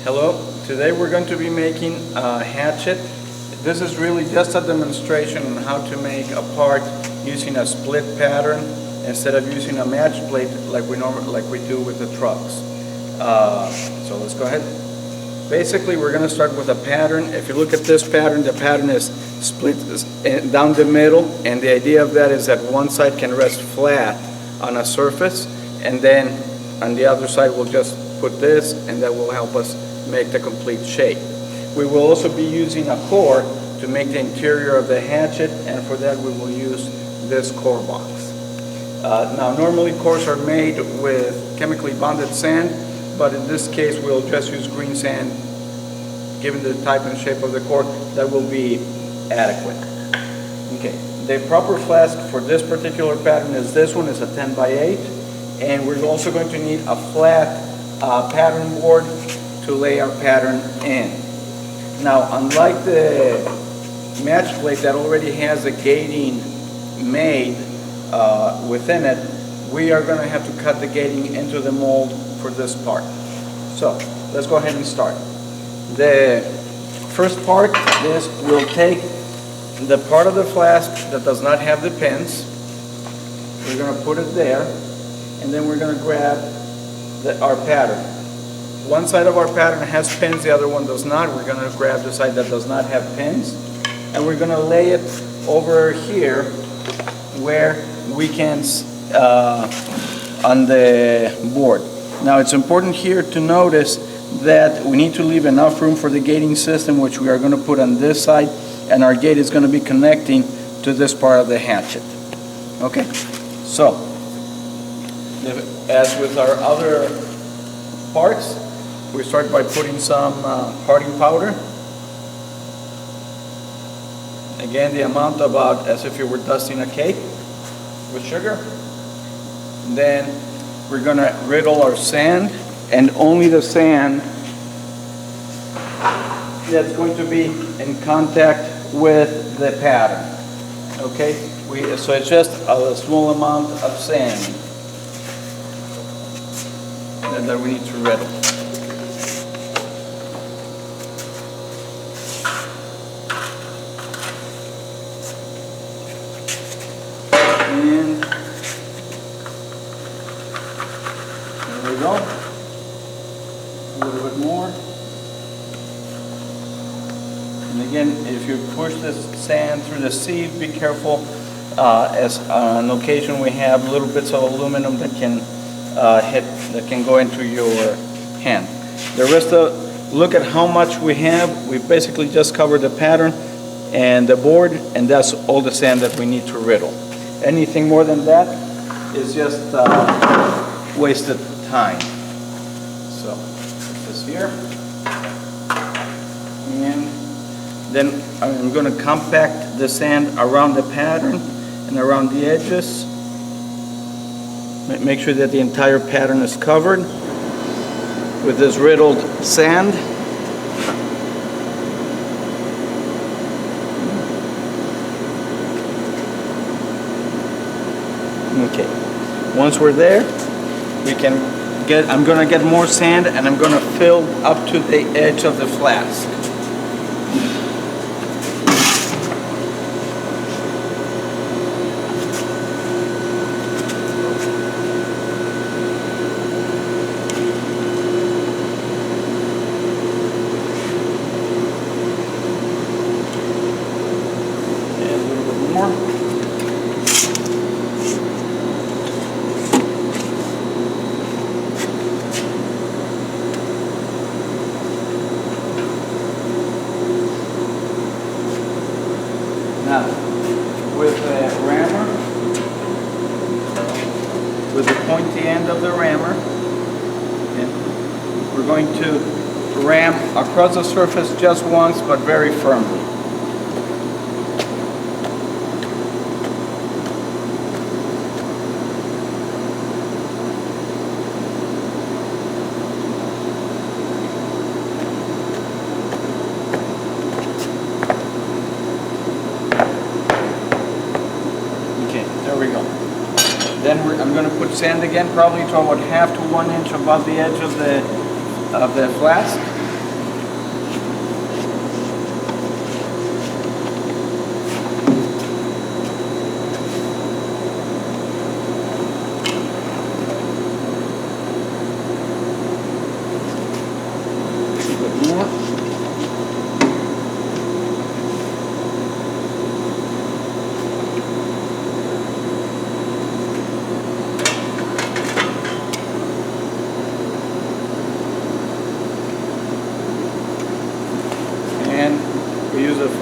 Hello, today we're going to be making a hatchet. This is really just a demonstration on how to make a part using a split pattern instead of using a match plate like we do with the trucks. So let's go ahead. Basically, we're going to start with a pattern. If you look at this pattern, the pattern is split down the middle, and the idea of that is that one side can rest flat on a surface, and then on the other side we'll just put this, and that will help us make the complete shape. We will also be using a core to make the interior of the hatchet, and for that we will use this core box. Now normally cores are made with chemically bonded sand, but in this case we'll just use green sand. Given the type and shape of the core, that will be adequate. Okay, the proper flask for this particular pattern is this one. Is a 10 by 8, and we're also going to need a flat pattern board to lay our pattern in. Now, unlike the match plate that already has a gating made within it, we are going to have to cut the gating into the mold for this part. So let's go ahead and start. The first part is we'll take the part of the flask that does not have the pins. We're going to put it there, and then we're going to grab our pattern. One side of our pattern has pins, the other one does not. We're going to grab the side that does not have pins, and we're going to lay it over here where we can on the board. Now it's important here to notice that we need to leave enough room for the gating system, which we are going to put on this side, and our gate is going to be connecting to this part of the hatchet. Okay, so as with our other parts, we start by putting some parting powder. Again, the amount about as if you were dusting a cake with sugar. Then we're going to riddle our sand, and only the sand that's going to be in contact with the pattern. Okay, so it's just a small amount of sand that we need to riddle. And there we go. A little bit more. And again, if you push this sand through the sieve, be careful. As on occasion we have little bits of aluminum that can go into your hand. The rest of, look at how much we have. We basically just covered the pattern and the board, and that's all the sand that we need to riddle. Anything more than that is just wasted time. So put this here, and then I'm going to compact the sand around the pattern and around the edges. Make sure that the entire pattern is covered with this riddled sand. Okay, once we're there, I'm going to get more sand, and I'm going to fill up to the edge of the flask. Now, with the rammer, with the pointy end of the rammer, okay, we're going to ram across the surface just once, but very firmly. There we go. Then I'm going to put sand again, probably to about half to 1 inch above the edge of the flask.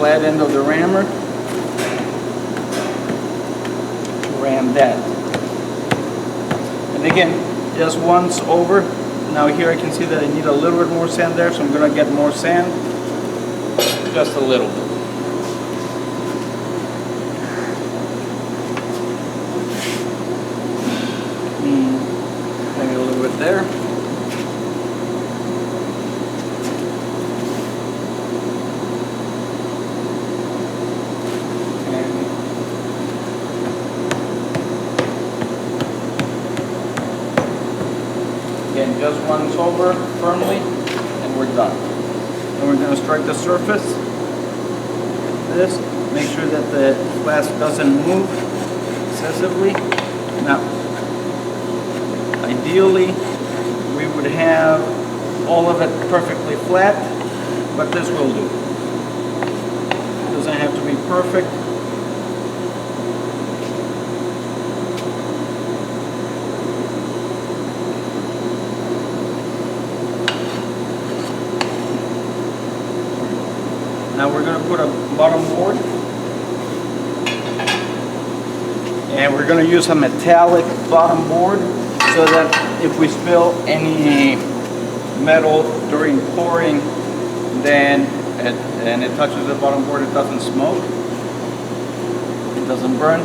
flat end of the rammer, ram that. And again, just once over. Now here I can see that I need a little bit more sand there, so I'm going to get more sand, just a little bit. Maybe a little bit there. Again, just once over firmly, and we're done. And we're going to strike the surface. This, make sure that the flask doesn't move excessively. Now, ideally, we would have all of it perfectly flat, but this will do. It doesn't have to be perfect. Now we're going to put a bottom board, and we're going to use a metallic bottom board so that if we spill any metal during pouring, then it touches the bottom board, it doesn't smoke, it doesn't burn.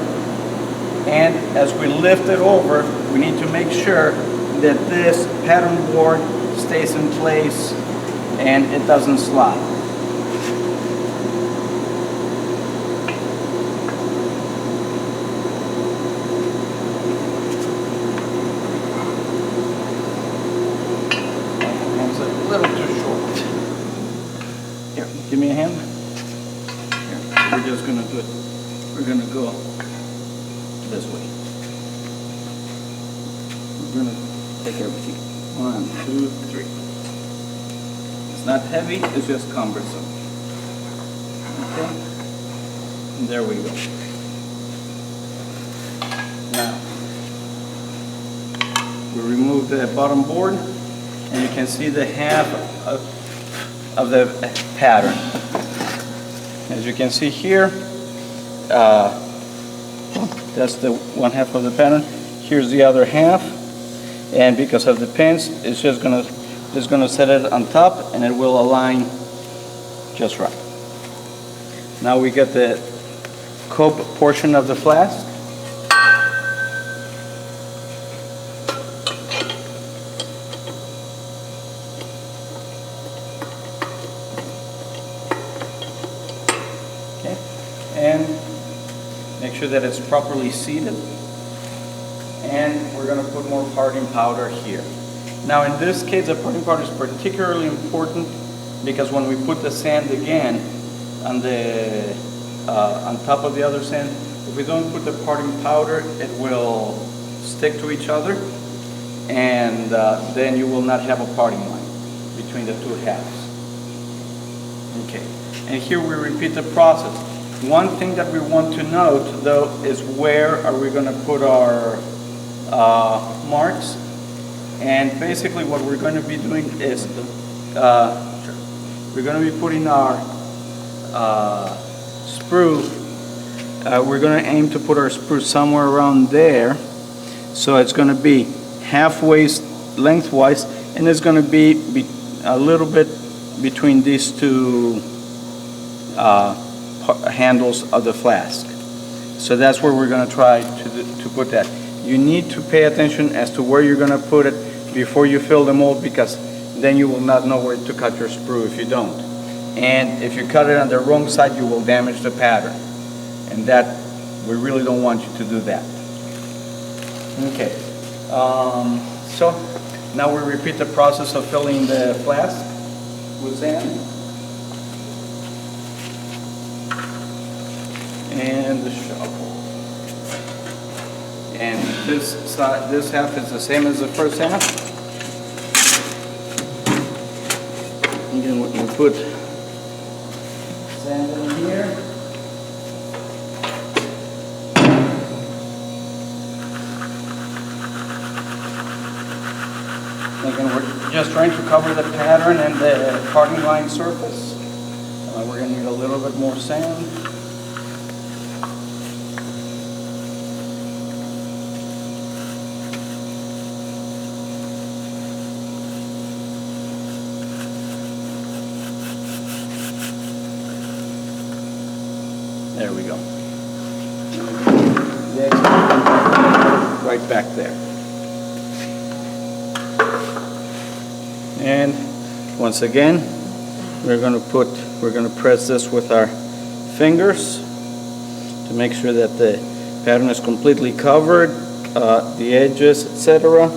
And as we lift it over, we need to make sure that this pattern board stays in place and it doesn't slide. A little too short. Here, give me a hand. Here, we're just gonna do it. We're gonna go this way. We're gonna take everything. 1, 2, 3. It's not heavy, it's just cumbersome. Okay? And there we go. Now, we remove the bottom board, and you can see the half of the pattern. As you can see here, that's the one half of the pattern. Here's the other half, and because of the pins, it's just gonna set it on top, and it will align just right. Now we get the cope portion of the flask. And make sure that it's properly seated. And we're going to put more parting powder here. Now in this case, the parting powder is particularly important because when we put the sand again on the on top of the other sand, if we don't put the parting powder, it will stick to each other, and then you will not have a parting line between the two halves. Okay, and here we repeat the process. One thing that we want to note, though, is where are we going to put our marks. And basically what we're going to be doing is we're going to be putting our sprue, we're going to aim to put our sprue somewhere around there. So it's going to be halfway lengthwise, and it's going to be a little bit between these two handles of the flask. So that's where we're going to try to put that. You need to pay attention as to where you're going to put it before you fill the mold, because then you will not know where to cut your sprue if you don't. And if you cut it on the wrong side, you will damage the pattern. And that, we really don't want you to do that. Okay. So now we repeat the process of filling the flask with sand. And the shovel. And this side, this half is the same as the first half. Again, we put sand in here. Again, we're just trying to cover the pattern and the parting line surface. We're going to need a little bit more sand. There we go. Right back there. And once again, we're going to press this with our fingers to make sure that the pattern is completely covered, the edges, etc.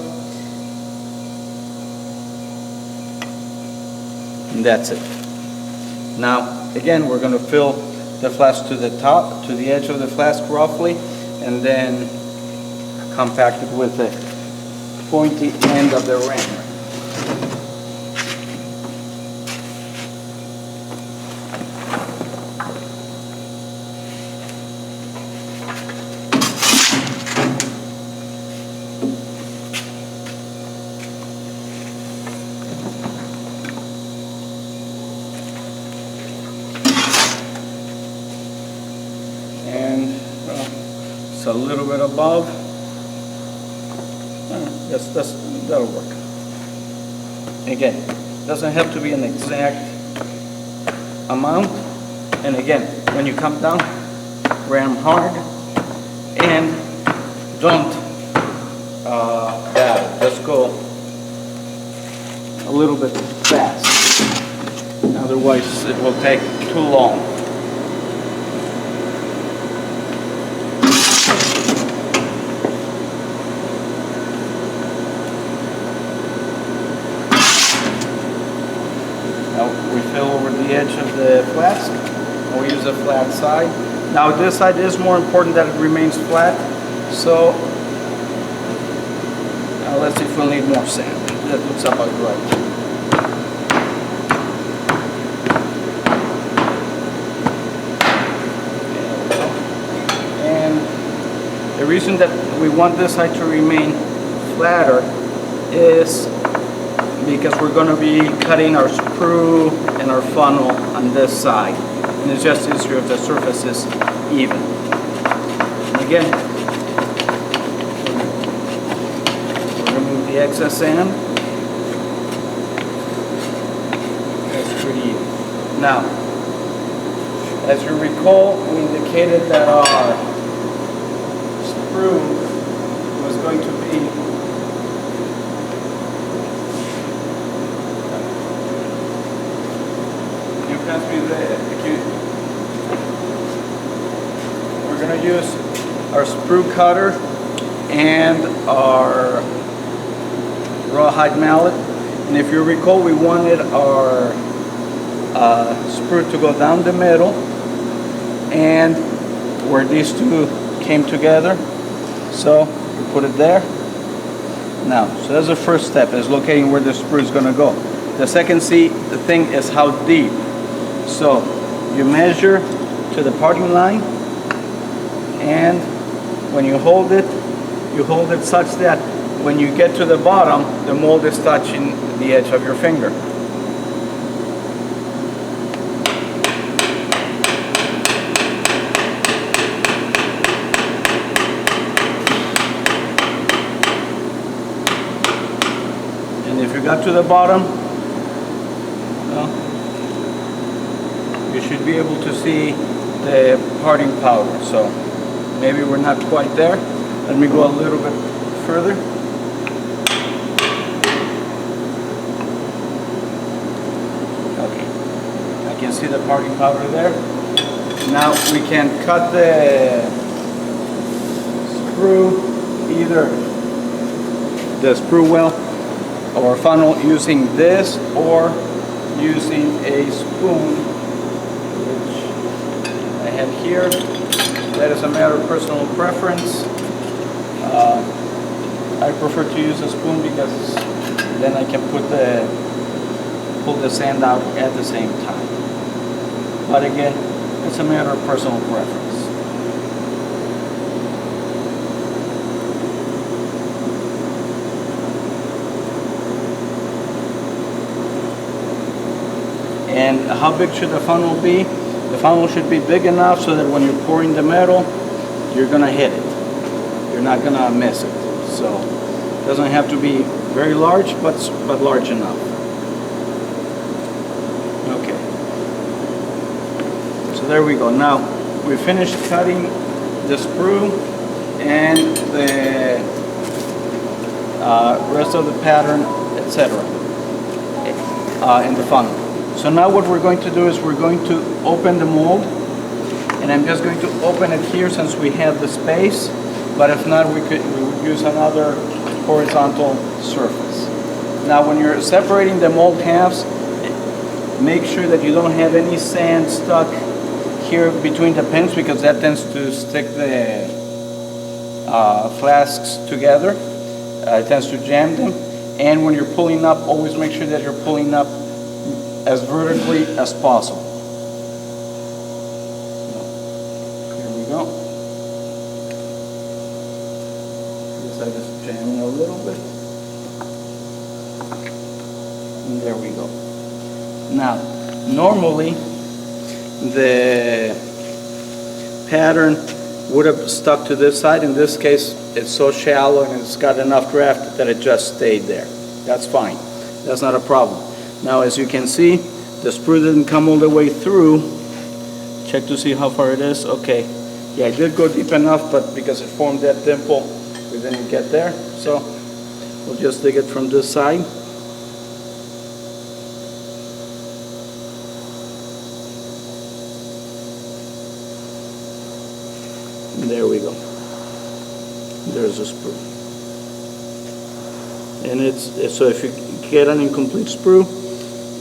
And that's it. Now, again, we're going to fill the flask to the top, to the edge of the flask roughly, and then compact it with the pointy end of the rammer. It's a little bit above. That'll work. Again, doesn't have to be an exact amount. And again, when you come down, ram hard and don't battle. Just go a little bit fast. Otherwise, it will take too long. We fill over the edge of the flask, and we use a flat side. Now this side is more important that it remains flat, so let's see if we'll need more sand. That looks about right. And the reason that we want this side to remain flatter is because we're going to be cutting our sprue and our funnel on this side, and it's just easier if the surface is even. And again, we'll remove the excess sand. That's pretty even. Now, as you recall, we indicated that our sprue was going to be we're going to use our sprue cutter and our rawhide mallet, and if you recall, we wanted our sprue to go down the middle and where these two came together, so we put it there. Now, so that's the first step, is locating where the sprue is going to go. The second thing is how deep. So you measure to the parting line, and when you hold it such that when you get to the bottom, the mold is touching the edge of your finger. And if you got to the bottom, you should be able to see the parting powder. So maybe we're not quite there. Let me go a little bit further. Okay, I can see the parting powder there. Now we can cut the sprue, either the sprue well or funnel, using this or using a spoon here. That is a matter of personal preference. I prefer to use a spoon because then I can pull the sand out at the same time. But again, it's a matter of personal preference. And how big should the funnel be? The funnel should be big enough so that when you're pouring the metal, you're gonna hit it. You're not gonna miss it. So it doesn't have to be very large, but large enough. Okay. So there we go. Now we finished cutting the sprue and the rest of the pattern, etc. In the funnel. So now what we're going to do is we're going to open the mold, and I'm just going to open it here since we have the space, but if not we would use another horizontal surface. Now when you're separating the mold halves, make sure that you don't have any sand stuck here between the pins, because that tends to stick the flasks together. It tends to jam them. And when you're pulling up, always make sure that you're pulling up as vertically as possible. Here we go. This side is jamming a little bit. And there we go. Now, normally the pattern would have stuck to this side. In this case, it's so shallow and it's got enough draft that it just stayed there. That's fine. That's not a problem. Now, as you can see, the sprue didn't come all the way through. Check to see how far it is. Okay. Yeah, it did go deep enough, but because it formed that dimple, we didn't get there. So we'll just dig it from this side. And there we go. There's a sprue. And so if you get an incomplete sprue,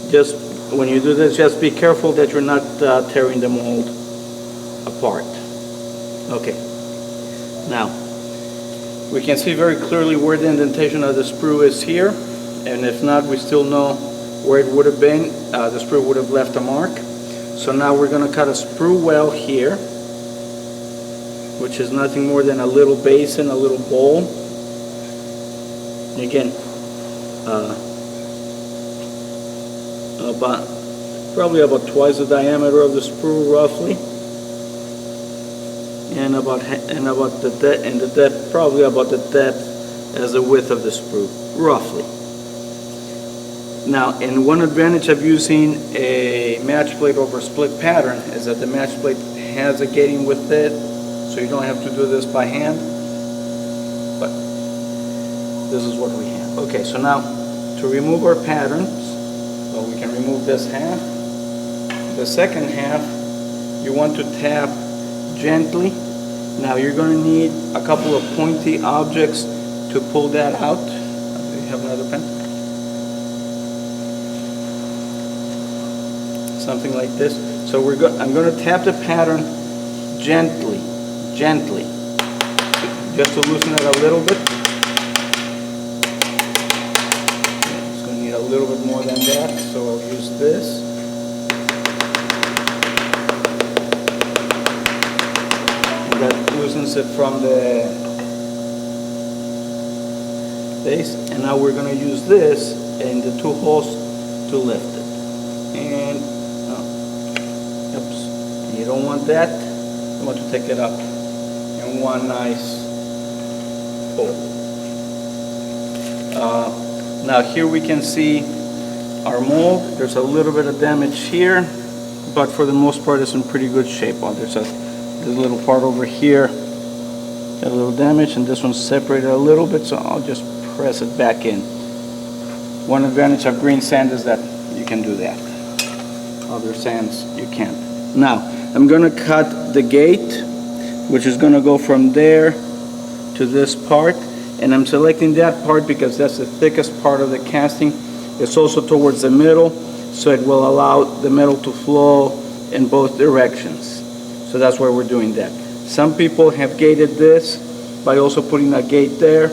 just when you do this, just be careful that you're not tearing the mold apart. Okay. Now, we can see very clearly where the indentation of the sprue is here, and if not, we still know where it would have been. The sprue would have left a mark. So now we're going to cut a sprue well here, which is nothing more than a little basin, a little bowl. Again, probably about twice the diameter of the sprue, roughly, and the depth, probably about the depth as the width of the sprue, roughly. Now, and one advantage of using a match plate over split pattern is that the match plate has a gating with it, so you don't have to do this by hand, but this is what we have. Okay, so now to remove our patterns, well, we can remove this half. The second half, you want to tap gently. Now you're going to need a couple of pointy objects to pull that out. Do you have another pen? Something like this. So I'm going to tap the pattern gently, just to loosen it a little bit. It's going to need a little bit more than that, so I'll use this. And that loosens it from the base. And now we're going to use this and the two holes to lift it. And oops, you don't want that. You want to take it up in one nice pull. Now here we can see our mold. There's a little bit of damage here, but for the most part it's in pretty good shape. Oh, there's a little part over here, got a little damage, and this one's separated a little bit, so I'll just press it back in. One advantage of green sand is that you can do that. Other sands you can't. Now I'm going to cut the gate, which is going to go from there to this part, and I'm selecting that part because that's the thickest part of the casting. It's also towards the middle, so it will allow the metal to flow in both directions. So that's why we're doing that. Some people have gated this by also putting a gate there.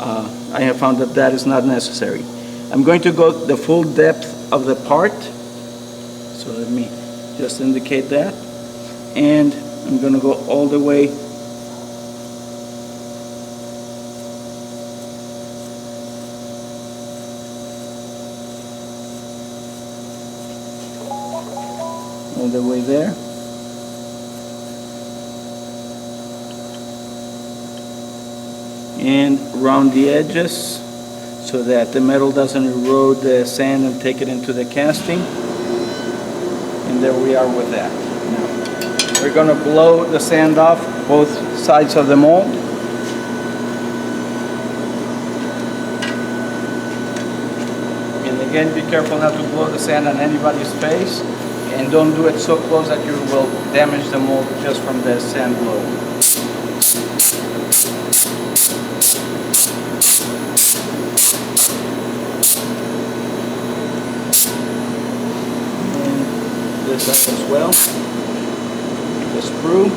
I have found that that is not necessary. I'm going to go the full depth of the part, so let me just indicate that, and I'm going to go all the way all the way there. And around the edges so that the metal doesn't erode the sand and take it into the casting. And there we are with that. Now, we're going to blow the sand off both sides of the mold. And again, be careful not to blow the sand on anybody's face, and don't do it so close that you will damage the mold just from the sand blow. And this side as well. The sprue.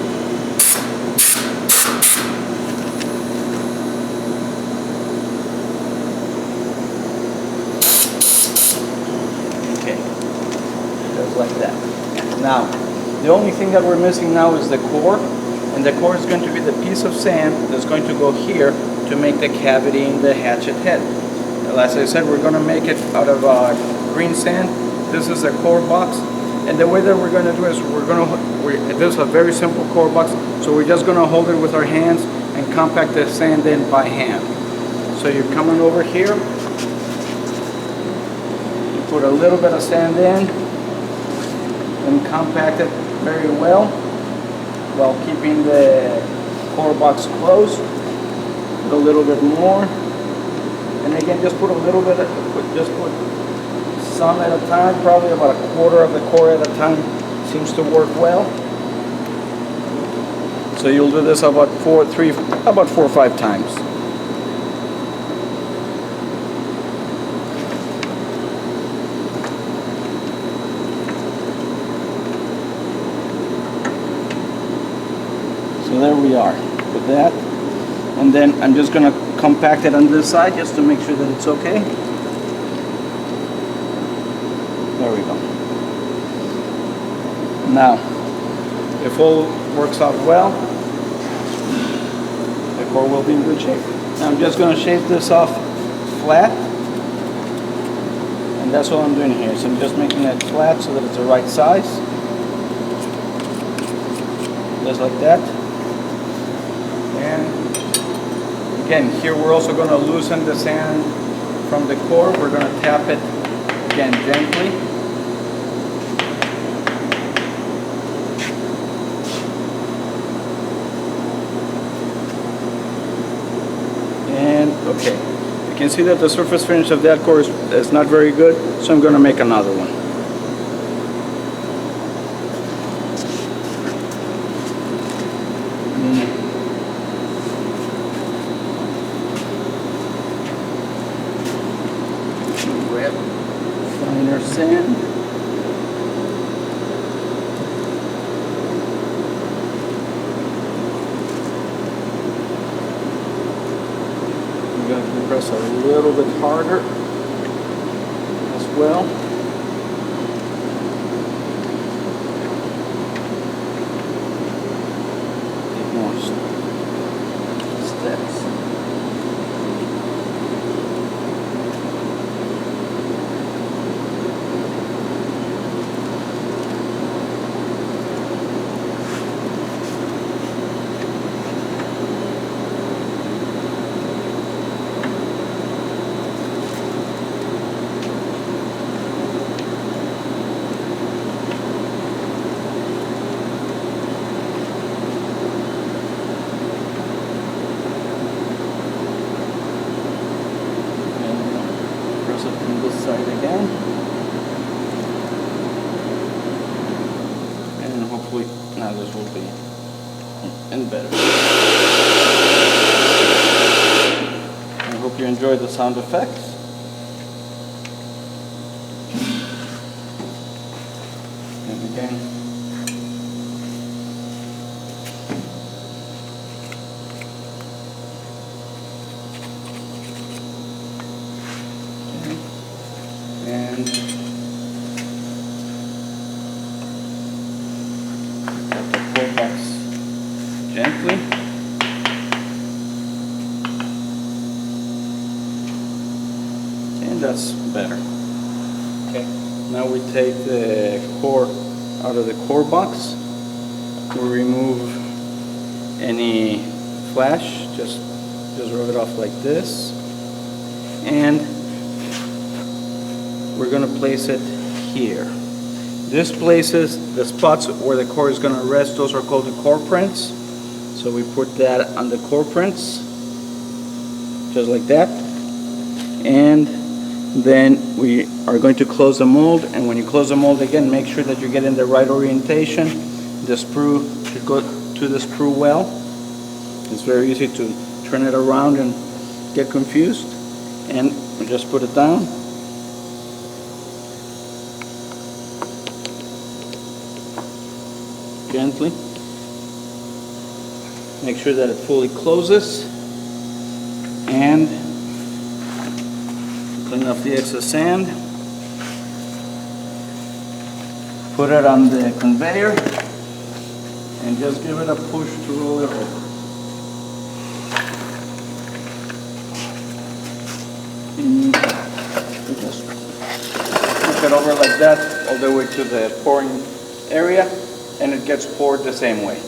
Like that. Now, the only thing that we're missing now is the core, and the core is going to be the piece of sand that's going to go here to make the cavity in the hatchet head. As I said, we're going to make it out of green sand. This is the core box, and the way that we're going to do is this is a very simple core box, so we're just going to hold it with our hands and compact the sand in by hand. So you're coming over here, you put a little bit of sand in, and compact it very well while keeping the core box closed. Put a little bit more, and again, just put a little bit, just put some at a time, probably about a quarter of the core at a time seems to work well. So you'll do this about four or five times. So there we are with that, and then I'm just going to compact it on this side just to make sure that it's okay. There we go. Now, if all works out well, the core will be in good shape. Now I'm just going to shave this off flat, and that's what I'm doing here. So I'm just making it flat so that it's the right size, just like that. And again, here we're also going to loosen the sand from the core. We're going to tap it again gently. And okay, you can see that the surface finish of that core is not very good, so I'm going to make another one. Finer sand. I'm going to compress a little bit harder as well. Take more steps. From this side again, and hopefully now this will be in better. I hope you enjoy the sound effects. And again, and tap the core box gently. And that's better. Okay, now we take the core out of the core box. We remove any flash, just rub it off like this, and we're going to place it here. This places the spots where the core is going to rest. Those are called the core prints. So we put that on the core prints, just like that, and then we are going to close the mold. And when you close the mold, again, make sure that you get in the right orientation. The sprue should go to the sprue well. It's very easy to turn it around and get confused. And we just put it down. Gently. Make sure that it fully closes. And clean off the excess sand. Put it on the conveyor and just give it a push to roll it over. Just push it over like that all the way to the pouring area, and it gets poured the same way.